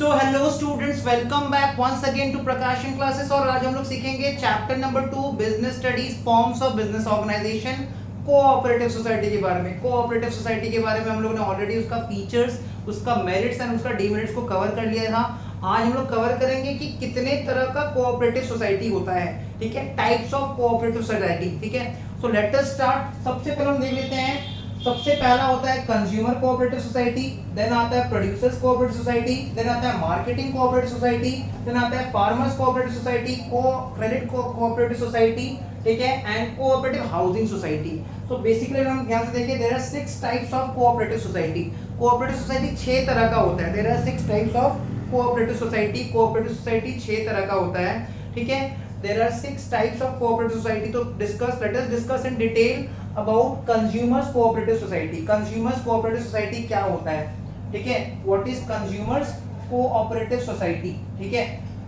So hello students, welcome back once again to Prakashan classes. और आज हम लोग सीखेंगे chapter number 2 business studies, forms of business organisation, cooperative society के बारे में। कोऑपरेटिव सोसाइटी के बारे में हम लोगों ने ऑलरेडी उसका फीचर्स, उसका मेरिट्स एंड उसका डीमेरिट्स को कवर कर लिया था। आज हम लोग कवर करेंगे कि कितने तरह का कोऑपरेटिव सोसाइटी होता है, ठीक है, टाइप्स ऑफ कोऑपरेटिव सोसाइटी, ठीक है। So let us start. सबसे पहले हम देख लेते हैं, सबसे पहला होता है कंज्यूमर कोऑपरेटिव सोसाइटी, देन आता है प्रोड्यूसर्स कोऑपरेटिव सोसाइटी, देन आता है मार्केटिंग कोऑपरेटिव सोसाइटी, देन आता है farmers cooperative society, credit cooperative society, ठीक है, एंड कोऑपरेटिव हाउसिंग सोसाइटी। तो बेसिकली हम ध्यान से देखिए, there are 6 types of cooperative society. Cooperative society 6 तरह का होता है। There are 6 types of cooperative society. Cooperative society 6 तरह का होता है, ठीक है। There are 6 types of cooperative society. तो let us discuss in detail about consumers cooperative society. Consumers cooperative society क्या होता है, ठीक है, what is consumers cooperative society, ठीक है।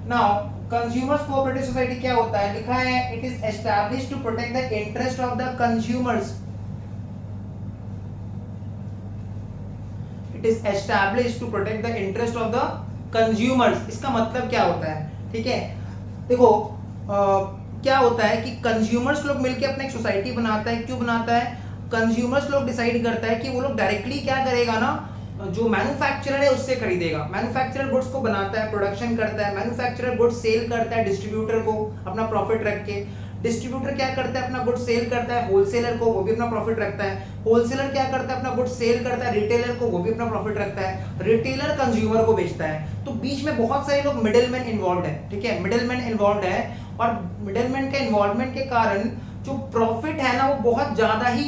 नाउ कंज्यूमर्स कोऑपरेटिव सोसाइटी क्या होता है, लिखा है it is established to protect the interest of the consumers. It is established to protect the interest of the consumers. इसका मतलब क्या होता है, ठीक है। देखो क्या होता है कि कंज्यूमर्स लोग मिलकर अपने एक सोसाइटी बनाता है। क्यों बनाता है? कंज्यूमर्स लोग डिसाइड करता है कि वो लोग डायरेक्टली क्या करेगा ना, जो मैन्युफैक्चरर है उससे खरीदेगा। मैन्युफैक्चरर गुड्स को बनाता है, प्रोडक्शन करता है, मैन्युफैक्चरर गुड्स सेल करता है डिस्ट्रीब्यूटर को अपना प्रॉफिट रख के। डिस्ट्रीब्यूटर क्या करता है, अपना गुड्स सेल करता है होलसेलर को, वो भी अपना प्रॉफिट रखता है। होलसेलर क्या करता है, अपना गुड्स सेल करता है रिटेलर को, वो भी अपना प्रॉफिट रखता है। रिटेलर कंज्यूमर को बेचता है। तो बीच में बहुत सारे लोग मिडिलमैन इन्वॉल्व है, ठीक है, मिडिलमैन इन्वॉल्व है। और मिडिलमैन के इन्वॉल्वमेंट के कारण जो प्रॉफिट है ना, वो बहुत ज्यादा ही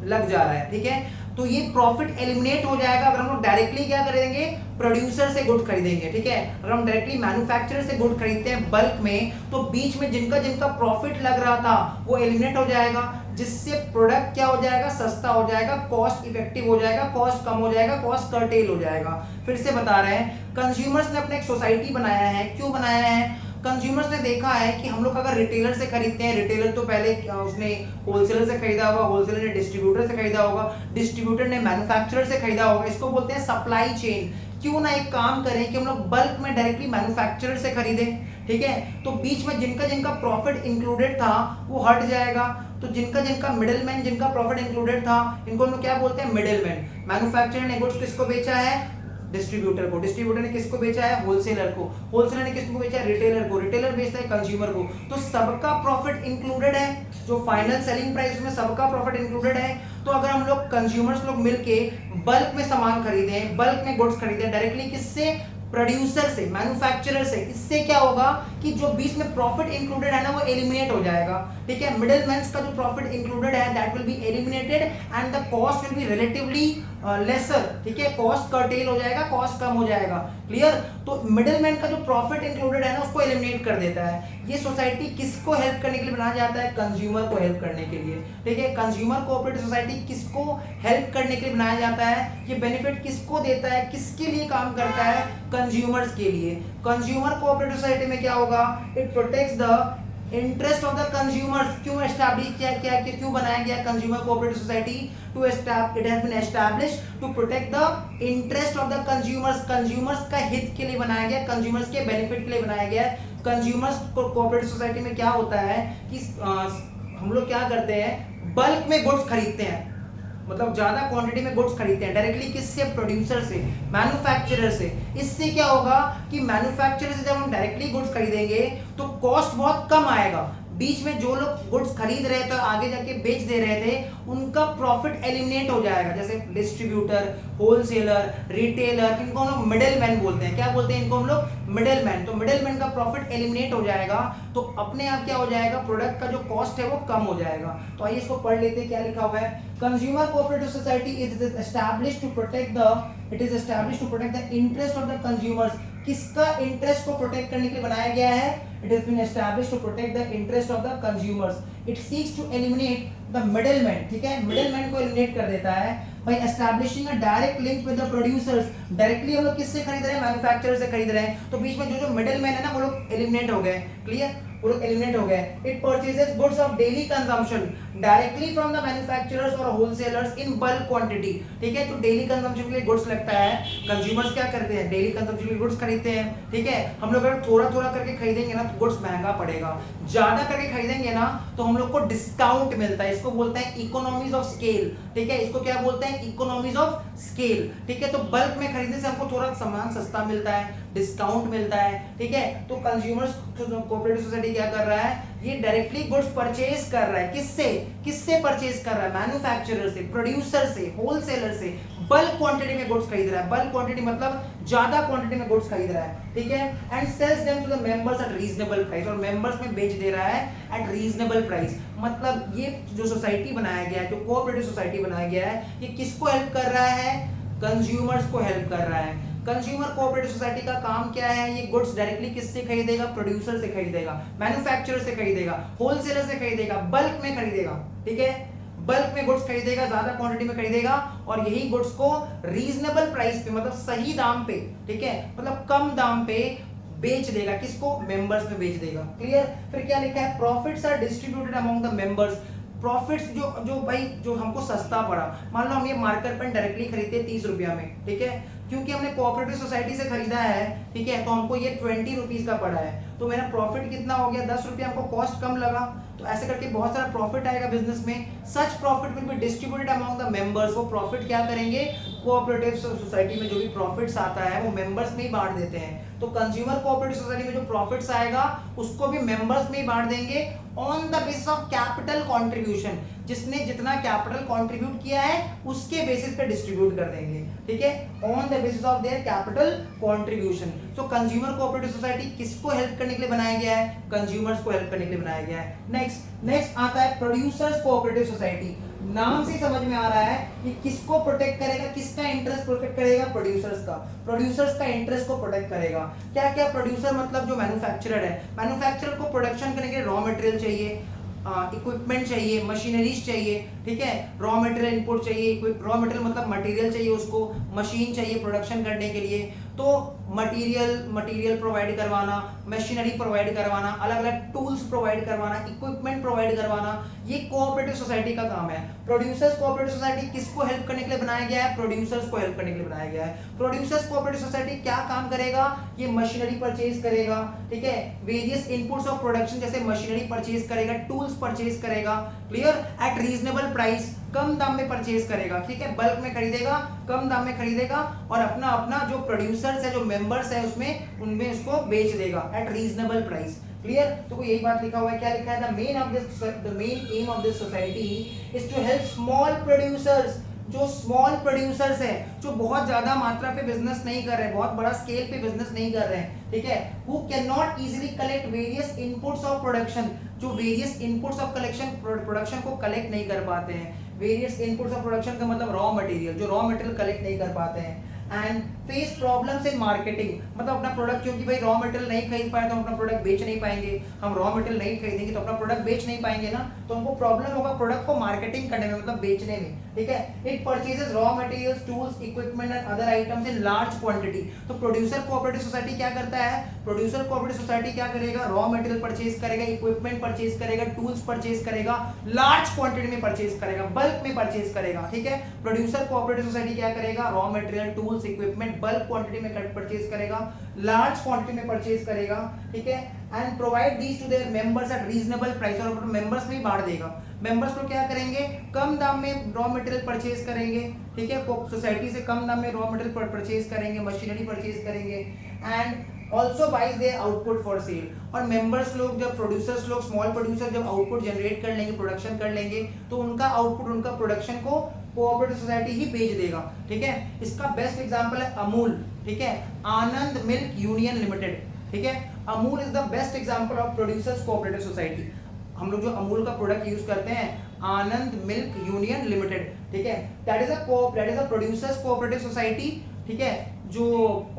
लग जा रहा है, ठीक है। तो ये प्रॉफिट एलिमिनेट हो जाएगा अगर हम लोग डायरेक्टली क्या करेंगे, प्रोड्यूसर से गुड खरीदेंगे, ठीक है। अगर हम डायरेक्टली मैन्युफैक्चरर से गुड खरीदते हैं बल्क में, तो बीच में जिनका जिनका प्रॉफिट लग रहा था वो एलिमिनेट हो जाएगा, जिससे प्रोडक्ट क्या हो जाएगा, सस्ता हो जाएगा, कॉस्ट इफेक्टिव हो जाएगा, कॉस्ट कम हो जाएगा, कॉस्ट कर्टेल हो जाएगा। फिर से बता रहे हैं, कंज्यूमर्स ने अपने एक सोसाइटी बनाया है। क्यों बनाया है? कंज्यूमर्स ने देखा है कि हम लोग अगर रिटेलर से खरीदते हैं, रिटेलर तो पहले उसने होलसेलर से खरीदा होगा, होलसेलर ने डिस्ट्रीब्यूटर से खरीदा होगा, डिस्ट्रीब्यूटर ने मैन्युफैक्चरर से खरीदा होगा। इसको बोलते हैं सप्लाई चेन। क्यों ना एक काम करें कि हम लोग बल्क में डायरेक्टली मैन्युफैक्चरर से खरीदें, ठीक है। तो बीच में जिनका जिनका प्रॉफिट इंक्लूडेड था वो हट जाएगा। तो जिनका जिनका मिडिलमैन, जिनका प्रॉफिट इंक्लूडेड था, इनको हम लोग क्या बोलते हैं, मिडिलमैन। मैन्युफैक्चरर ने गुड्स किसको बेचा है, डिस्ट्रीब्यूटर को। डिस्ट्रीब्यूटर ने किसको बेचा है, होलसेलर को। होलसेलर ने किसको बेचा है, रिटेलर को। रिटेलर बेचता है कंज्यूमर को। तो सबका प्रॉफिट इंक्लूडेड है, जो फाइनल सेलिंग प्राइस में सबका प्रॉफिट इंक्लूडेड है। तो अगर हम लोग कंज्यूमर्स लोग मिलके बल्क में सामान खरीदें, बल्क में गुड्स खरीदें डायरेक्टली, किससे, प्रोड्यूसर से, मैन्युफैक्चरर से, इससे क्या होगा कि जो बीच में प्रॉफिट इंक्लूडेड है ना, वो एलिमिनेट हो जाएगा, ठीक है। मिडिलमैन्स का जो प्रॉफिट इंक्लूडेड है that will be eliminated and the cost will be relatively laser, ठीक है, कॉस्ट कर्टेल हो जाएगा, कॉस्ट कम हो जाएगा। क्लियर? तो मिडिलमैन का जो प्रॉफिट इंक्लूडेड है ना, उसको एलिमिनेट कर देता है। ये सोसाइटी किसको हेल्प करने के लिए बनाया जाता है, कंज्यूमर को हेल्प करने के लिए, ठीक है। कंज्यूमर कोऑपरेटिव सोसाइटी किसको हेल्प करने के लिए बनाया जाता है, ये बेनिफिट किसको देता है, किसके लिए काम करता है, कंज्यूमर्स के लिए। कंज्यूमर कोऑपरेटिव सोसाइटी में क्या होगा, it protects the interest of the consumers. क्यों एस्टैब्लिश किया गया, क्यों बनाया गया consumer cooperative society? To it has been established to protect the interest of the consumers. Consumers का हित के लिए बनाया गया, कंज्यूमर्स के बेनिफिट के लिए बनाया गया। कंज्यूमर्स कोऑपरेटिव सोसाइटी में क्या होता है कि हम लोग क्या करते हैं, बल्क में गुड्स खरीदते हैं, मतलब ज्यादा क्वांटिटी में गुड्स खरीदते हैं डायरेक्टली, किससे, प्रोड्यूसर से, मैन्युफैक्चरर से। इससे क्या होगा कि मैन्युफैक्चरर से जब हम डायरेक्टली गुड्स खरीदेंगे तो कॉस्ट बहुत कम आएगा। बीच में जो लोग गुड्स खरीद रहे थे आगे जाके बेच दे रहे थे, उनका प्रॉफिट एलिमिनेट हो जाएगा। जैसे डिस्ट्रीब्यूटर, होलसेलर, रिटेलर, इनको हम लोग मिडिलमैन बोलते हैं। क्या बोलते हैं इनको हम लोग, मिडिलमैन। तो मिडिलमैन का प्रॉफिट एलिमिनेट हो जाएगा, तो अपने आप क्या हो जाएगा, प्रोडक्ट का जो कॉस्ट है वो कम हो जाएगा। तो आइए इसको पढ़ लेते हैं, क्या लिखा हुआ है। Consumer cooperative society is established to protect the interest of the consumers. किसका इंटरेस्ट को प्रोटेक्ट करने के लिए बनाया गया है, It has been established to protect the interest of the consumers. It seeks to eliminate the middleman. ठीक है, middleman को eliminate कर देता है by establishing a direct link with the producers. Directly हम लोग किससे खरीद रहे हैं? मैन्युफैक्चरर से खरीद रहे हैं, तो बीच में जो मिडलमैन है ना वो लोग एलिमिनेट हो गए. क्लियर, वो लोग एलिमिनेट हो गए. It purchases goods of daily consumption directly from the manufacturers और होलसेलर्स इन बल्क क्वांटिटी. ठीक है, तो डेली कंजम्पशन के लिए गुड्स लगता है, कंज्यूमर्स क्या करते हैं? डेली कंजम्पशन के लिए गुड्स खरीदते हैं. ठीक है, हम लोग अगर थोड़ा थोड़ा करके खरीदेंगे ना तो गुड्स महंगा पड़ेगा, ज्यादा करके खरीदेंगे ना तो हम लोग को डिस्काउंट मिलता है. इसको बोलते हैं इकोनॉमीज ऑफ स्केल. ठीक है, इसको क्या बोलते हैं? Economies of scale. ठीक है, तो बल्क में खरीदने से हमको थोड़ा सामान सस्ता मिलता है, डिस्काउंट मिलता है. ठीक है, तो कंज्यूमर्स कोऑपरेटिव सोसाइटी क्या कर रहा है? ये डायरेक्टली गुड्स परचेज कर रहा है. किससे? किससे परचेज कर रहा है? मैन्युफैक्चरर से, प्रोड्यूसर से, होलसेलर से. बल्क क्वांटिटी में गुड्स खरीद रहा है. बल्क क्वांटिटी मतलब ज्यादा क्वांटिटी में गुड्स खरीद रहा है. ठीक है, and sells them to the members at reasonable price. और मेंबर्स में बेच दे रहा है एट रीजनेबल प्राइस. मतलब ये जो सोसाइटी बनाया गया है, जो कोऑपरेटिव सोसाइटी बनाया गया है, ये किसको हेल्प कर रहा है? कंज्यूमर्स को हेल्प कर रहा है. कंज्यूमर कोऑपरेटिव सोसाइटी का काम क्या है? ये गुड्स डायरेक्टली किससे खरीदेगा? प्रोड्यूसर से खरीदेगा, मैन्युफैक्चरर से खरीदेगा, होलसेलर से खरीदेगा, बल्क में खरीदेगा. ठीक है, बल्क में गुड्स खरीदेगा, ज्यादा क्वांटिटी में खरीदेगा और यही गुड्स को रीजनेबल प्राइस पे, मतलब सही दाम पे, ठीक है, मतलब कम दाम पे बेच देगा. किसको? मेंबर्स में बेच देगा. क्लियर. फिर क्या लिखा है? Profits are distributed among the members. Profits जो भाई जो हमको सस्ता पड़ा, मान लो हम ये मार्केट पेन डायरेक्टली खरीदते हैं 30 रुपया में. ठीक है, क्योंकि हमने कोऑपरेटिव सोसाइटी से खरीदा है, ठीक है, तो हमको ये 20 रुपीज का पड़ा है, तो मेरा प्रॉफिट कितना हो गया? 10 रुपया. हमको कॉस्ट कम लगा, तो ऐसे करके बहुत सारा प्रॉफिट आएगा बिजनेस में. Such profit will be distributed among the members. वो प्रॉफिट क्या करेंगे? कोऑपरेटिव सोसाइटी में जो भी प्रॉफिट्स आता है वो मेंबर्स में ही बांट देते हैं. तो कंज्यूमर कोऑपरेटिव सोसाइटी में जो प्रॉफिट्स आएगा उसको भी मेंबर्स में ही बांट देंगे on the basis of capital contribution. जिसने जितना कैपिटल कंट्रीब्यूट किया है उसके बेसिस पे डिस्ट्रीब्यूट कर देंगे. ठीक है, on the basis of their capital contribution. So consumer cooperative society किसको हेल्प करने के लिए बनाया गया है? कंज्यूमर्स को हेल्प करने के लिए बनाया गया है. नेक्स्ट आता है प्रोड्यूसर्स कोऑपरेटिव सोसाइटी. नाम से समझ में आ रहा है कि किसको प्रोटेक्ट करेगा? किसका इंटरेस्ट प्रोटेक्ट करेगा? प्रोड्यूसर्स का. प्रोड्यूसर्स का इंटरेस्ट को प्रोटेक्ट करेगा. क्या क्या? प्रोड्यूसर मतलब जो मैन्युफैक्चरर है. मैन्युफैक्चरर को प्रोडक्शन करने के लिए रॉ मटेरियल चाहिए, इक्विपमेंट चाहिए, मशीनरीज चाहिए. ठीक है, रॉ मटेरियल इनपुट चाहिए. रॉ मटेरियल मतलब मटेरियल चाहिए, उसको मशीन चाहिए प्रोडक्शन करने के लिए. तो मटेरियल प्रोवाइड करवाना, मशीनरी प्रोवाइड करवाना, अलग अलग टूल्स प्रोवाइड करवाना, इक्विपमेंट प्रोवाइड करवाना, ये कोऑपरेटिव सोसाइटी का काम है. प्रोड्यूसर्स कोऑपरेटिव सोसाइटी किसको हेल्प करने के लिए बनाया गया है? प्रोड्यूसर्स को हेल्प करने के लिए बनाया गया है. प्रोड्यूसर्स कोऑपरेटिव सोसाइटी क्या काम करेगा? ये मशीनरी परचेज करेगा. ठीक है, वेरियस इनपुट्स ऑफ प्रोडक्शन जैसे मशीनरी परचेज करेगा, टूल्स परचेज करेगा. क्लियर. एट रीजनेबल प्राइस, कम दाम में परचेज करेगा. ठीक है, बल्क में खरीदेगा, कम दाम में खरीदेगा और अपना अपना जो प्रोड्यूसर्स है, जो मेंबर्स है उसमें उनमें इसको बेच देगा एट रीजनेबल प्राइस. क्लियर. तो यही बात लिखा हुआ है. क्या लिखा है? The main aim of this society is to help small producers. जो स्मॉल प्रोड्यूसर्स हैं, जो बहुत ज्यादा मात्रा पे बिजनेस नहीं कर रहे हैं, बहुत बड़ा स्केल पे बिजनेस नहीं कर रहे हैं. ठीक है, who can not easily collect various inputs of production. जो वेरियस इनपुट्स ऑफ प्रोडक्शन को कलेक्ट नहीं कर पाते हैं. वेरियस इनपुट्स ऑफ प्रोडक्शन का मतलब रॉ मटेरियल, जो रॉ मटेरियल कलेक्ट नहीं कर पाते हैं. And face problems in marketing, मतलब अपना प्रोडक्ट, क्योंकि भाई रॉ मटेरियल नहीं खरीद पाए तो हम अपना प्रोडक्ट बेच नहीं पाएंगे. हम रॉ मटेरियल नहीं खरीदेंगे तो अपना प्रोडक्ट बेच नहीं पाएंगे ना, तो हमको प्रॉब्लम होगा प्रोडक्ट को मार्केटिंग करने में, मतलब बेचने में. ठीक है, it purchases raw materials, tools, equipment and other items in large quantity. तो प्रोड्यूसर कोऑपरेटिव सोसाइटी क्या करता है? प्रोड्यूसर कोऑपरेटिव सोसाइटी क्या करेगा? रॉ मटेरियल परचेज करेगा, इक्विपमेंट परचेज करेगा, टूल्स परचेज करेगा, लार्ज क्वांटिटी में परचेज करेगा, बल्क में परचेज करेगा. ठीक है, प्रोड्यूसर कोऑपरेटिव सोसाइटी क्या करेगा? Raw material, tools, equipment bulk quantity में परचेज करेगा, लार्ज क्वांटिटी में परचेज करेगा. ठीक है, and provide these to their members at reasonable price. और मेंबर्स में ही बांट देगा. मेंबर्स को क्या करेंगे? कम दाम में रॉ मटेरियल परचेज करेंगे. ठीक है, सोसाइटी से कम दाम में रॉ मटेरियल परचेज करेंगे, मशीनरी परचेज करेंगे and also buys their output for sale. और मेंबर्स लोग, जब प्रोड्यूसर्स लोग, स्मॉल प्रोड्यूसर जब आउटपुट जनरेट कर लेंगे, प्रोडक्शन कर लेंगे, तो उनका आउटपुट, उनका प्रोडक्शन को कोऑपरेटिव सोसाइटी ही बेच देगा. ठीक है, इसका बेस्ट एग्जांपल है अमूल. ठीक है, आनंद मिल्क यूनियन लिमिटेड. ठीक है, Amul is the best example of producers cooperative society. हम लोग जो अमूल का प्रोडक्ट यूज करते हैं, आनंद मिल्क यूनियन लिमिटेड. ठीक है, that is a producers cooperative society. ठीक है, जो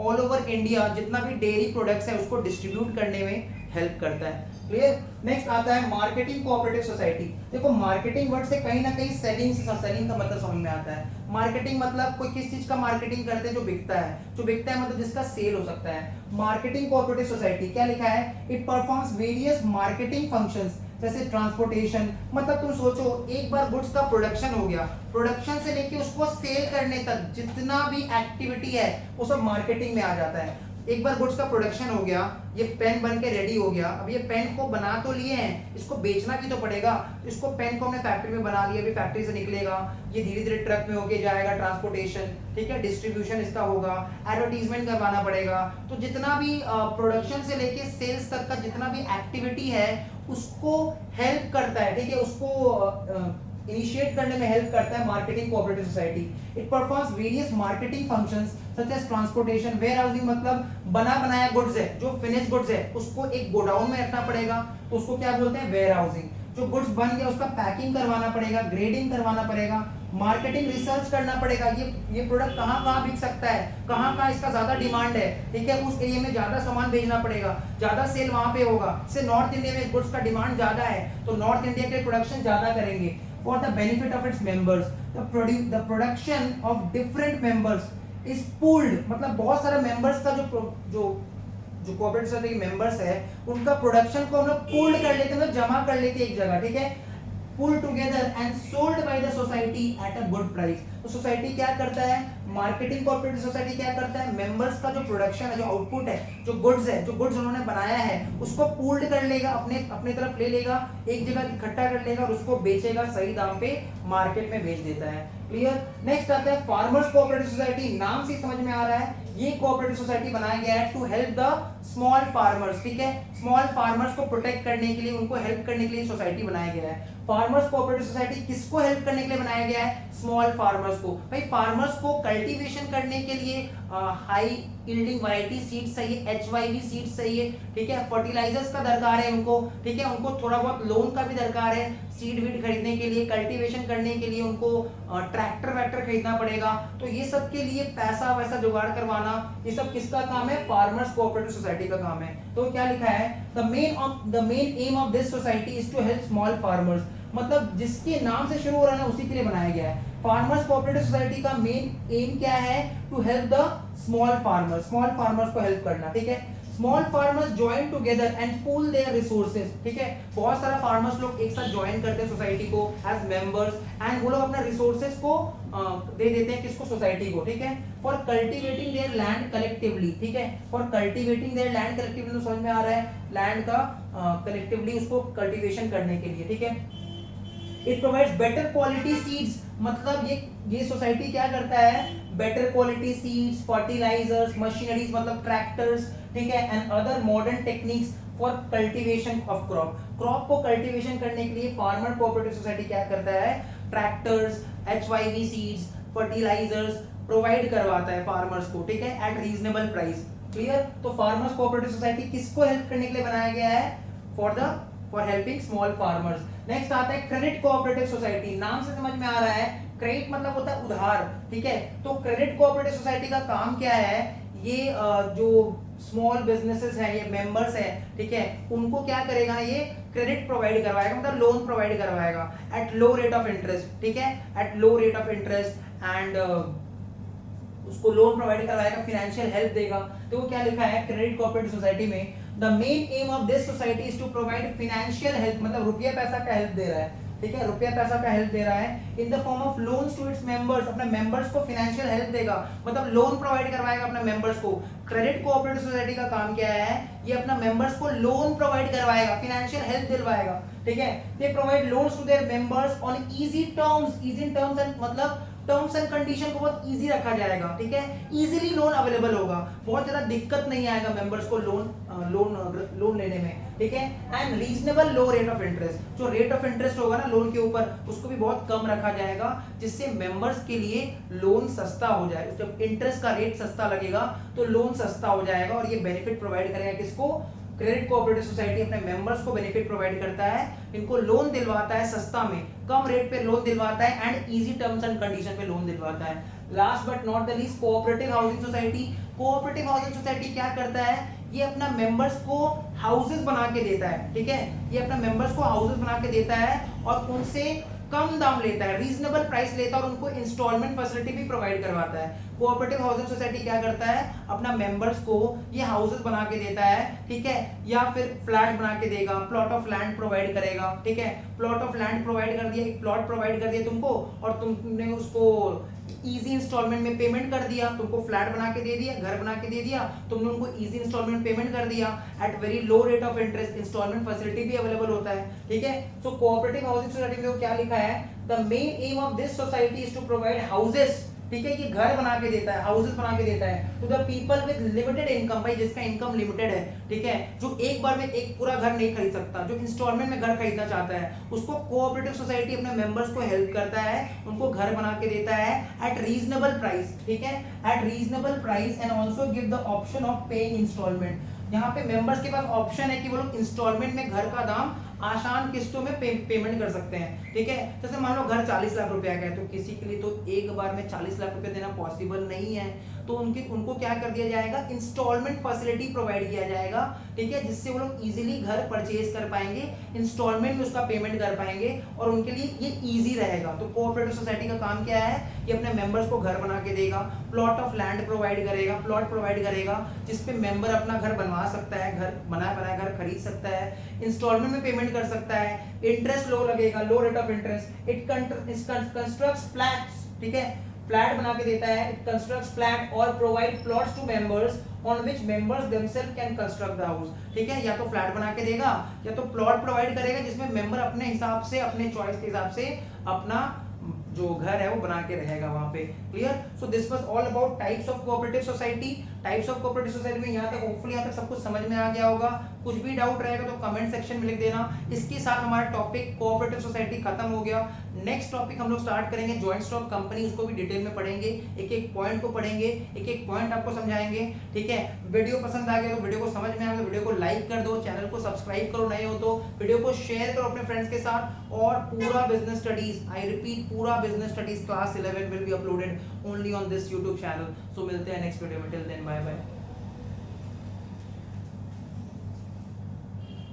ऑल ओवर इंडिया जितना भी डेयरी प्रोडक्ट्स है उसको डिस्ट्रीब्यूट करने में, हेल्प करता है। क्लियर। नेक्स्ट आता है मार्केटिंग कोऑपरेटिव सोसाइटी। देखो मार्केटिंग वर्ड से कहीं ना कहीं सेलिंग का मतलब समझ में आता है। मार्केटिंग मतलब कोई किस चीज का मार्केटिंग करते हैं, जो बिकता है, मतलब जिसका सेल हो सकता है। मार्केटिंग कोऑपरेटिव सोसाइटी क्या लिखा है, it performs various marketing functions जैसे ट्रांसपोर्टेशन, मतलब तुम सोचो एक बार गुड्स का प्रोडक्शन हो गया, प्रोडक्शन से लेके उसको सेल करने तक जितना भी एक्टिविटी है वो सब मार्केटिंग में आ जाता है। एक बार गुड्स का प्रोडक्शन हो गया, ये पेन बन के रेडी हो गया, अब ये पेन को बना तो लिए हैं, इसको बेचना भी तो पड़ेगा। इसको पेन को हमने फैक्ट्री में बना लिया, अभी फैक्ट्री से निकलेगा, ये धीरे धीरे ट्रक में होके जाएगा, ट्रांसपोर्टेशन, ठीक है, डिस्ट्रीब्यूशन इसका होगा, एडवर्टीजमेंट करवाना पड़ेगा। तो जितना भी प्रोडक्शन से लेके सेल्स तक का जितना भी एक्टिविटी है उसको हेल्प करता है, ठीक है, उसको इनिशिएट करने में हेल्प करता है marketing cooperative society. It performs various marketing functions such as transportation, warehousing, मतलब बना बनाया गुड्स है, जो फिनिश गुड्स है उसको एक गोडाउन में रखना पड़ेगा, तो उसको क्या बोलते हैं, वेयर हाउसिंग। जो गुड्स बन गया उसका पैकिंग करवाना पड़ेगा, ग्रेडिंग करवाना पड़ेगा, मार्केटिंग रिसर्च करना पड़ेगा, ये प्रोडक्ट कहाँ कहाँ बिक सकता है, कहाँ कहाँ इसका ज्यादा डिमांड है, ठीक है, उस एरिया में ज्यादा सामान भेजना पड़ेगा, ज्यादा सेल वहां पे होगा। जैसे नॉर्थ इंडिया में गुड्स का डिमांड ज्यादा है तो नॉर्थ इंडिया के प्रोडक्शन ज्यादा करेंगे for the benefit of its members. The production of different members is pooled, मतलब बहुत सारे members का जो कोऑपरेटिव सोसाइटी के मेंबर्स है उनका प्रोडक्शन को हम लोग पूल्ड कर लेते हैं, मतलब जमा कर लेते हैं एक जगह, ठीक है, pool together and sold by the society at a good price. तो सोसाइटी क्या करता है, मार्केटिंग कोऑपरेटिव सोसाइटी क्या करता है, मेंबर्स का जो प्रोडक्शन है, जो आउटपुट है, जो गुड्स उन्होंने बनाया है उसको पूल्ड कर लेगा, अपने तरफ ले लेगा, एक जगह इकट्ठा कर लेगा और उसको बेचेगा सही दाम पे, मार्केट में बेच देता है। क्लियर। नेक्स्ट आता है फार्मर्स कोऑपरेटिव सोसाइटी। नाम से समझ में आ रहा है ये कोऑपरेटिव सोसाइटी बनाया गया है to help the small farmers, ठीक है, स्मॉल फार्मर्स को प्रोटेक्ट करने के लिए, उनको हेल्प करने के लिए सोसाइटी बनाया गया है। फार्मर्स कोऑपरेटिव सोसाइटी किसको हेल्प करने के लिए बनाया गया है, स्मॉल फार्मर्स को। भाई फार्मर्स को कल्टीवेशन करने के लिए हाई यील्डिंग वैरायटी सीड्स चाहिए, एचवाईवी सीड्स चाहिए, ठीक है, फर्टिलाइजर्स का दरकार है उनको, ठीक है, उनको थोड़ा बहुत लोन का भी दरकार है सीड वीड खरीदने के लिए, कल्टीवेशन करने के लिए उनको ट्रैक्टर वैक्टर खरीदना पड़ेगा। तो ये सब के लिए पैसा वैसा जुगाड़ करवाना, ये सब किसका काम है, फार्मर्स कोऑपरेटिव सोसाइटी का काम है। तो क्या लिखा है, the main aim of this society is to help small farmers, मतलब जिसके नाम से शुरू हो रहा है ना उसी के लिए बनाया गया है। फार्मर्स कोऑपरेटिव सोसाइटी का मेन एम क्या है, to help the small farmers को हेल्प करना, ठीक है। Small farmers join together and pool their resources, ठीक है, बहुत सारा फार्मर्स लोग एक साथ ज्वाइन करते हैं सोसाइटी को एज मेंबर्स, एंड वो लोग अपना रिसोर्सेज को दे देते हैं किसको, सोसाइटी को, ठीक है, for cultivating there land collectively, ठीक है, for cultivating there land collectively, समझ में आ रहा है, लैंड का कलेक्टिवली उसको कल्टीवेशन करने के लिए, ठीक है। It provides better quality seeds, मतलब ये सोसाइटी क्या करता है, better quality seeds, fertilisers, machineries मतलब ट्रैक्टर्स, ठीक है, and other modern techniques for cultivation of crop को कल्टीवेशन करने के लिए फार्मर कोऑपरेटिव सोसाइटी क्या करता है, tractors, HYV seeds, fertilisers provide करवाता है फार्मर्स को, ठीक है, एट रीजनेबल प्राइस। क्लियर। तो फार्मर्स कोऑपरेटिव सोसाइटी किसको हेल्प करने के लिए बनाया गया है, for helping small farmers. Next आता है क्रेडिट कोऑपरेटिव सोसाइटी। नाम से समझ में आ रहा है, क्रेडिट मतलब होता है उधार, ठीक है, तो क्रेडिट कोऑपरेटिव सोसाइटी का काम क्या है, ये जो स्मॉल बिजनेसेस हैं, ये मेंबर्स हैं, ठीक है, उनको क्या करेगा, ये क्रेडिट प्रोवाइड करवाएगा, मतलब लोन प्रोवाइड करवाएगा at low rate of interest, ठीक है, at low rate of interest, and उसको लोन प्रोवाइड करवाएगा, फाइनेंशियल हेल्प देगा। तो वो क्या लिखा है क्रेडिट कोऑपरेटिव सोसाइटी में, the main aim of this society is to provide financial help, मतलब रुपया पैसा का हेल्प दे रहा है, ठीक है, रुपया पैसा का हेल्प दे रहा है in the form of loans to its members, अपने मेंबर्स को फाइनेंशियल हेल्प देगा, मतलब लोन प्रोवाइड करवाएगा अपने मेंबर्स को। क्रेडिट कोऑपरेटिव सोसाइटी का काम क्या है, ये अपना मेंबर्स को लोन प्रोवाइड करवाएगा, फाइनेंशियल हेल्प दिलवाएगा, ठीक है। They provide loans to their members on easy terms and मतलब टर्म्स एंड कंडीशन को बहुत इजी रखा जाएगा, ठीक है, इजीली लोन अवेलेबल होगा, बहुत ज्यादा दिक्कत नहीं आएगा मेंबर्स को लोन लेने में, ठीक है, and reasonable low rate of interest, जो रेट ऑफ इंटरेस्ट होगा ना लोन के ऊपर उसको भी बहुत कम रखा जाएगा, जिससे मेंबर्स के लिए लोन सस्ता हो जाए, जब इंटरेस्ट का रेट सस्ता लगेगा तो लोन सस्ता हो जाएगा, और ये बेनिफिट प्रोवाइड करेगा किसको, क्रेडिट कोऑपरेटिव सोसाइटी अपने मेंबर्स को बेनिफिट प्रोवाइड करता है, इनको लोन दिलवाता है सस्ता में, कम रेट पे लोन दिलवाता है and easy terms and condition पे लोन दिलवाता है। Last but not the least cooperative housing society. Cooperative housing society क्या करता है, ये अपना मेंबर्स को हाउसेस बना के देता है, ठीक है, ये अपना मेंबर्स को हाउसेस बना के देता है और उनसे कम दाम लेता है, रीजनेबल प्राइस लेता है और उनको इंस्टॉलमेंट फैसिलिटी भी प्रोवाइड करवाता है। कोऑपरेटिव हाउसिंग सोसाइटी क्या करता है, अपना मेंबर्स को ये हाउसेस बना के देता है, ठीक है, या फिर फ्लैट बना के देगा, प्लॉट ऑफ लैंड प्रोवाइड करेगा, ठीक है, प्लॉट ऑफ लैंड प्रोवाइड कर दिया, एक प्लॉट प्रोवाइड कर दिया तुमको और तुमने उसको इजी इंस्टॉलमेंट में पेमेंट कर दिया, तुमको फ्लैट बना के दे दिया, घर बना के दे दिया, तुमने उनको इजी इंस्टॉलमेंट पेमेंट कर दिया at very low rate of interest, instalment facility भी अवेलेबल होता है, ठीक है। सो कोऑपरेटिव हाउसिंग सोसाइटी में क्या लिखा है, the main aim of this society is to provide houses, ठीक है, ये घर बना के देता है, हाउसेस बना के देता है to the people with limited income, भाई जिसका इनकम लिमिटेड है, ठीक है, जो एक बार में एक पूरा घर नहीं खरीद सकता, जो इंस्टॉलमेंट में घर खरीदना चाहता है, उसको कोऑपरेटिव सोसाइटी अपने मेंबर्स को हेल्प करता है, उनको घर बना के देता है एट रीजनेबल प्राइस, ठीक है, at reasonable price and also give the option of paying instalment. यहाँ पे मेंबर्स के पास ऑप्शन है कि वो लोग इंस्टॉलमेंट में घर का दाम आसान किस्तों में पेमेंट कर सकते हैं, ठीक है। जैसे मान लो घर 40 लाख रुपया का है, तो किसी के लिए तो एक बार में 40 लाख रुपया देना पॉसिबल नहीं है, तो उनको क्या कर दिया जाएगा, इंस्टॉलमेंट फैसिलिटी प्रोवाइड किया जाएगा, ठीक है, जिससे वो लोग इजीली घर परचेज कर पाएंगे, इंस्टॉलमेंट में उसका पेमेंट कर पाएंगे और उनके लिए ये इजी रहेगा। तो कोऑपरेटिव सोसाइटी का काम क्या है, कि अपने मेंबर्स को घर बना के देगा, प्लॉट ऑफ लैंड प्रोवाइड करेगा, प्लॉट प्रोवाइड करेगा जिसपे मेंबर अपना घर बनवा सकता है, घर बनाया बनाया घर खरीद सकता है, इंस्टॉलमेंट में पेमेंट कर सकता है, इंटरेस्ट लो लगेगा, low rate of interest, it constructs flats, ठीक है, फ्लैट बना के देता है, इट कंस्ट्रक्ट्स फ्लैट और provide plots to members on which members themselves can construct the house, ठीक है, या तो फ्लैट बना के देगा या तो प्लॉट प्रोवाइड करेगा जिसमें मेंबर अपने हिसाब से, अपने चॉइस के हिसाब से अपना जो घर है वो बना के रहेगा वहां पे। Clear? So this was all about types of cooperative society. Types of cooperative society में यहाँ तक होपफुली यहाँ तक सब कुछ समझ में आ गया होगा। कुछ भी डाउट रहेगा तो कमेंट सेक्शन में लिख देना। इसके साथ हमारा टॉपिक कोऑपरेटिव सोसाइटी खत्म हो गया। नेक्स्ट टॉपिक हम लोग स्टार्ट करेंगे जॉइंट स्टॉक कंपनी, उसको भी डिटेल में पढ़ेंगे, एक एक पॉइंट को पढ़ेंगे, एक एक पॉइंट आपको समझाएंगे, ठीक है। वीडियो पसंद आ गया तो वीडियो को समझ में आ गया तो वीडियो को लाइक कर दो, चैनल को सब्सक्राइब करो नए हो तो, वीडियो को शेयर करो अपने फ्रेंड्स के साथ। और पूरा बिजनेस स्टडीज, आई रिपीट, पूरा business studies class 11 will be uploaded only on this YouTube channel. So मिलते हैं नेक्स्ट वीडियो में, टिल देन बाय बाय।